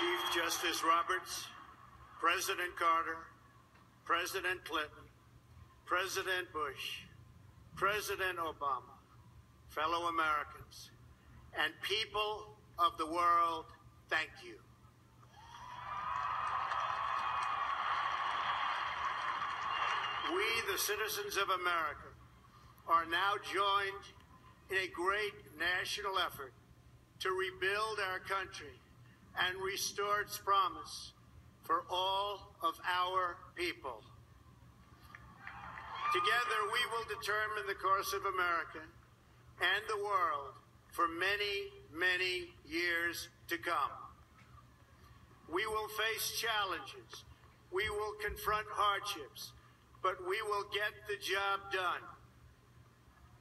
Chief Justice Roberts, President Carter, President Clinton, President Bush, President Obama, fellow Americans, and people of the world, thank you. We, the citizens of America, are now joined in a great national effort to rebuild our country and restore its promise for all of our people. Together, we will determine the course of America and the world for many, many years to come. We will face challenges. We will confront hardships, but we will get the job done.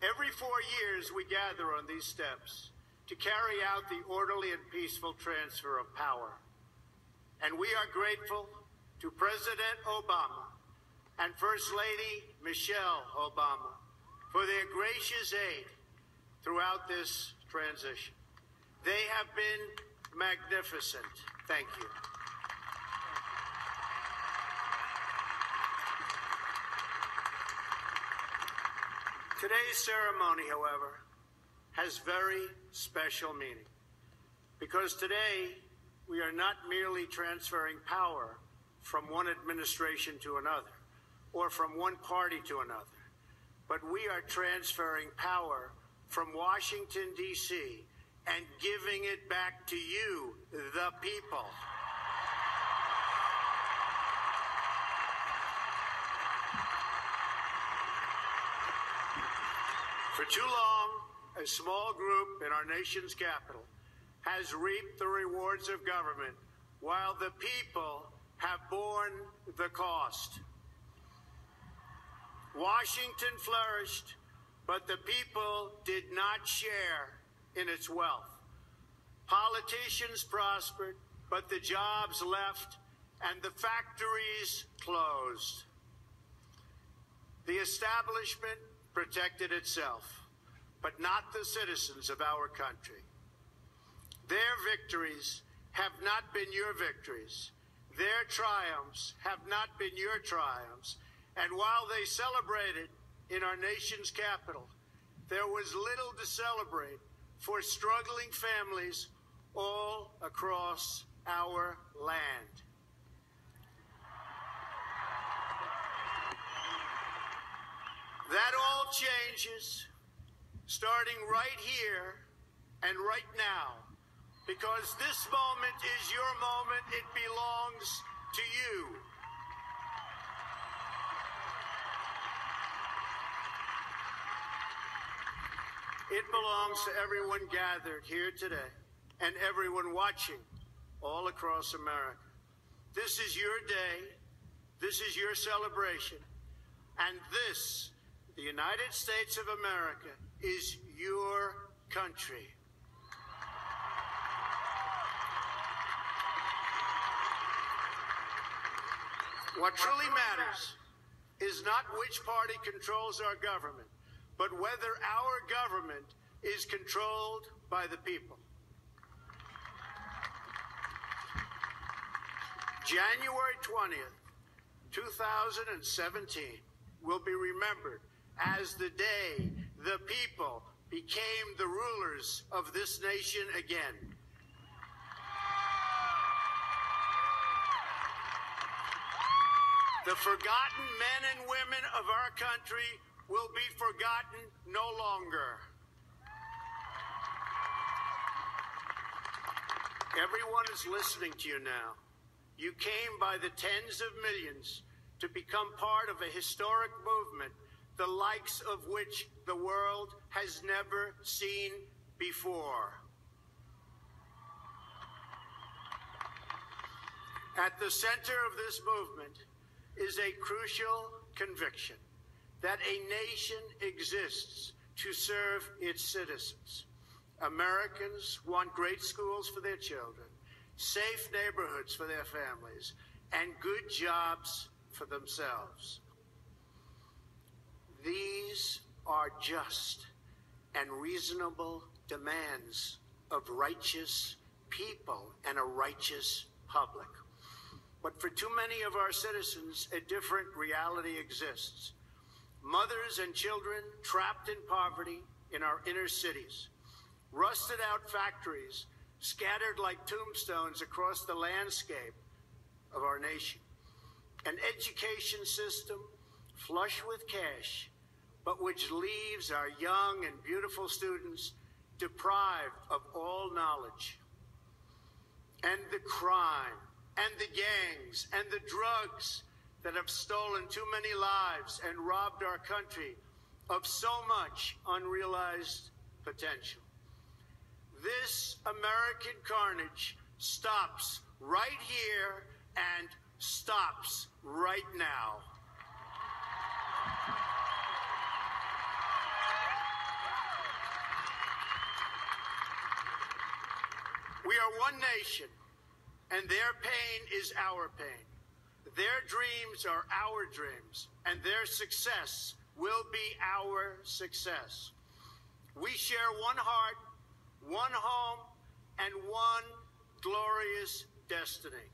Every 4 years, we gather on these steps to carry out the orderly and peaceful transfer of power. And we are grateful to President Obama and First Lady Michelle Obama for their gracious aid throughout this transition. They have been magnificent. Thank you. Today's ceremony, however, has very special meaning, because today we are not merely transferring power from one administration to another or from one party to another, but we are transferring power from Washington, D.C., and giving it back to you, the people. For too long, a small group in our nation's capital has reaped the rewards of government while the people have borne the cost. Washington flourished, but the people did not share in its wealth. Politicians prospered, but the jobs left and the factories closed. The establishment protected itself, but not the citizens of our country. Their victories have not been your victories. Their triumphs have not been your triumphs. And while they celebrated in our nation's capital, there was little to celebrate for struggling families all across our land. That all changes starting right here and right now, because this moment is your moment. It belongs to you. It belongs to everyone gathered here today and everyone watching all across America. This is your day. This is your celebration. And this, the United States of America, is your country. What truly matters is not which party controls our government, but whether our government is controlled by the people. January 20th, 2017 will be remembered as the day the people became the rulers of this nation again. The forgotten men and women of our country will be forgotten no longer. Everyone is listening to you now. You came by the tens of millions to become part of a historic movement, the likes of which the world has never seen before. At the center of this movement is a crucial conviction that a nation exists to serve its citizens. Americans want great schools for their children, safe neighborhoods for their families, and good jobs for themselves. These are just and reasonable demands of righteous people and a righteous public. But for too many of our citizens, a different reality exists. Mothers and children trapped in poverty in our inner cities, rusted out factories scattered like tombstones across the landscape of our nation, an education system flush with cash, but which leaves our young and beautiful students deprived of all knowledge. And the crime, and the gangs, and the drugs that have stolen too many lives and robbed our country of so much unrealized potential. This American carnage stops right here and stops right now. We are one nation, and their pain is our pain. Their dreams are our dreams, and their success will be our success. We share one heart, one home, and one glorious destiny.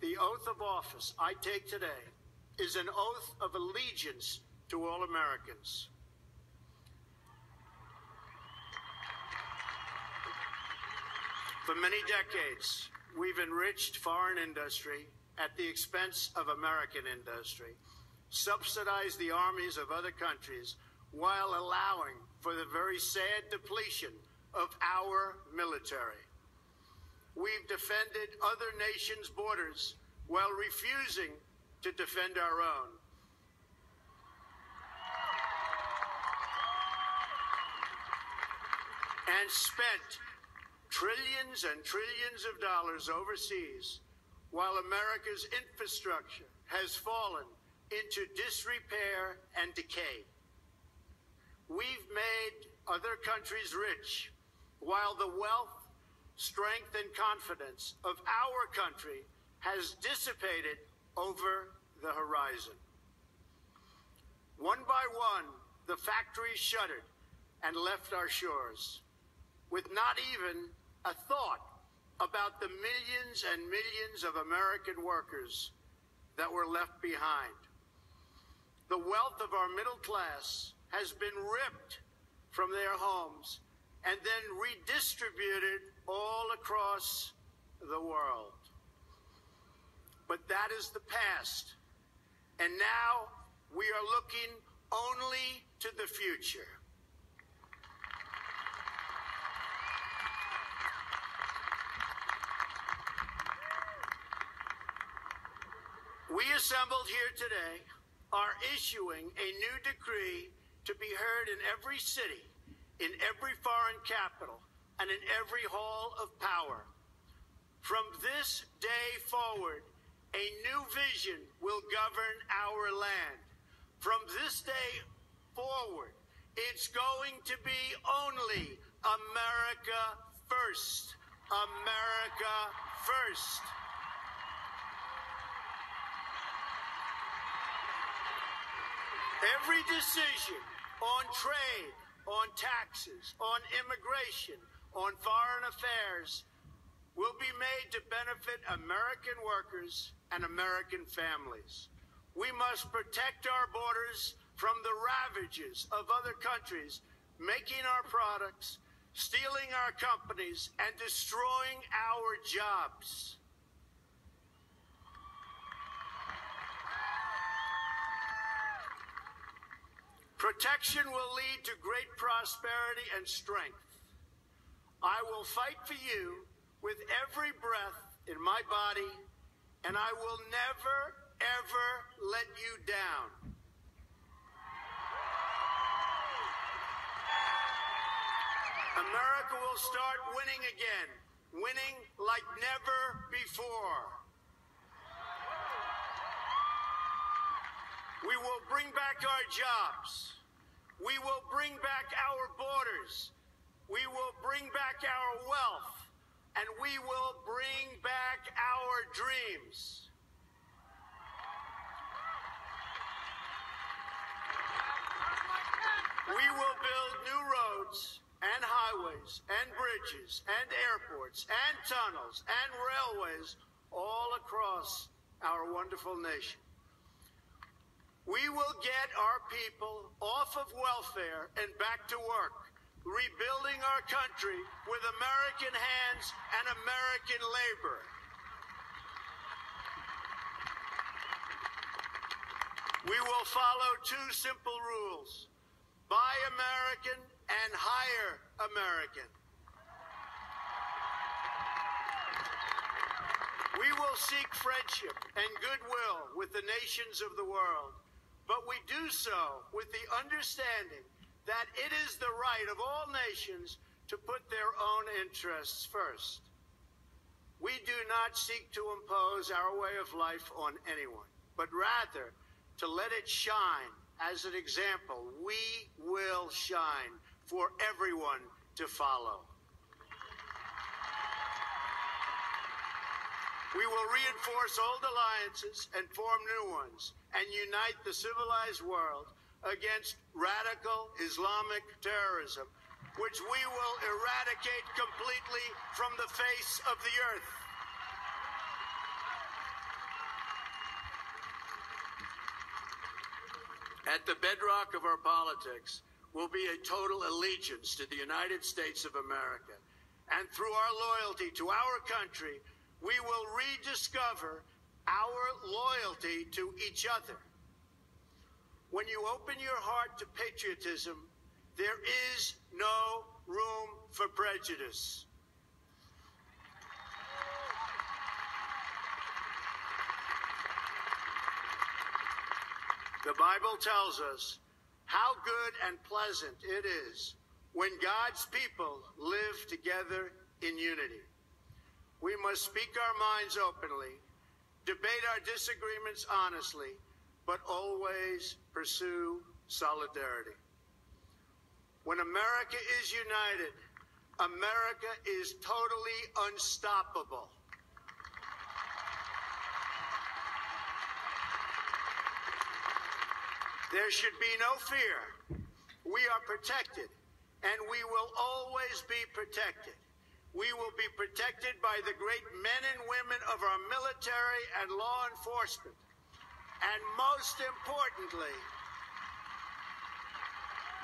The oath of office I take today is an oath of allegiance to all Americans. For many decades, we've enriched foreign industry at the expense of American industry, subsidized the armies of other countries while allowing for the very sad depletion of our military. We've defended other nations' borders while refusing to defend our own. And spent trillions and trillions of dollars overseas while America's infrastructure has fallen into disrepair and decay. We've made other countries rich while the wealth, strength, and confidence of our country has dissipated over the horizon. One by one, the factories shuttered and left our shores, with not even a thought about the millions and millions of American workers that were left behind. The wealth of our middle class has been ripped from their homes and then redistributed all across the world. But that is the past, and now we are looking only to the future. We assembled here today are issuing a new decree to be heard in every city, in every foreign capital, and in every hall of power. From this day forward, a new vision will govern our land. From this day forward, it's going to be only America first. America first. Every decision on trade, on taxes, on immigration, on foreign affairs will be made to benefit American workers and American families. We must protect our borders from the ravages of other countries, making our products, stealing our companies, and destroying our jobs. Protection will lead to great prosperity and strength. I will fight for you with every breath in my body, and I will never, ever let you down. America will start winning again, winning like never before. We will bring back our jobs. We will bring back our borders. We will bring back our wealth. And we will bring back our dreams. We will build new roads and highways highways and bridges and airports and tunnels and railways all across our wonderful nation. We will get our people off of welfare and back to work, rebuilding our country with American hands and American labor. We will follow two simple rules: buy American and hire American. We will seek friendship and goodwill with the nations of the world, but we do so with the understanding that it is the right of all nations to put their own interests first. We do not seek to impose our way of life on anyone, but rather to let it shine as an example. We will shine for everyone to follow. We will reinforce old alliances and form new ones and unite the civilized world against radical Islamic terrorism, which we will eradicate completely from the face of the earth. At the bedrock of our politics will be a total allegiance to the United States of America. And through our loyalty to our country, we will rediscover our loyalty to each other. When you open your heart to patriotism, there is no room for prejudice. The Bible tells us how good and pleasant it is when God's people live together in unity. We must speak our minds openly, debate our disagreements honestly, but always pursue solidarity. When America is united, America is totally unstoppable. There should be no fear. We are protected, and we will always be protected. We will be protected by the great men and women of our military and law enforcement. And most importantly,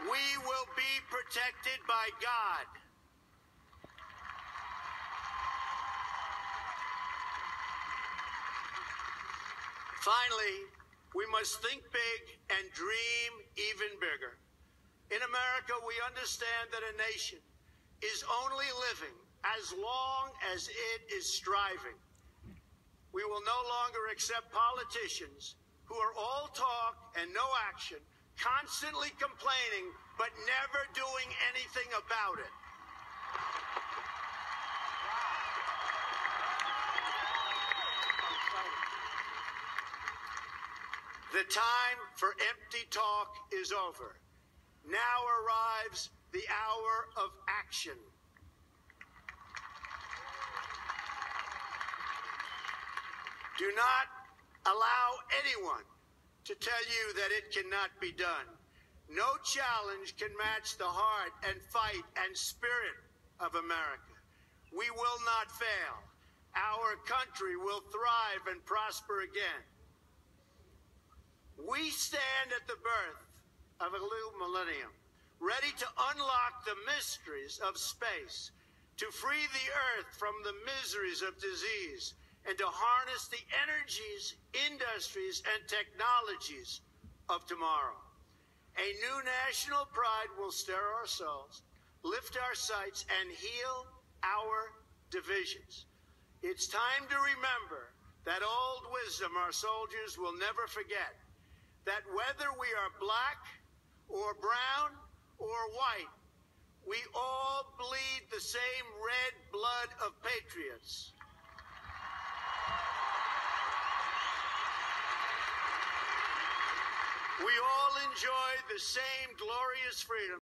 we will be protected by God. Finally, we must think big and dream even bigger. In America, we understand that a nation is only living as long as it is striving. We will no longer accept politicians who are all talk and no action, constantly complaining, but never doing anything about it. The time for empty talk is over. Now arrives the hour of action. Do not allow anyone to tell you that it cannot be done. No challenge can match the heart and fight and spirit of America. We will not fail. Our country will thrive and prosper again. We stand at the birth of a new millennium, ready to unlock the mysteries of space, to free the earth from the miseries of disease, and to harness the energies, industries, and technologies of tomorrow. A new national pride will stir our souls, lift our sights, and heal our divisions. It's time to remember that old wisdom our soldiers will never forget, that whether we are black or brown or white, we all bleed the same red blood of patriots. We all enjoy the same glorious freedom.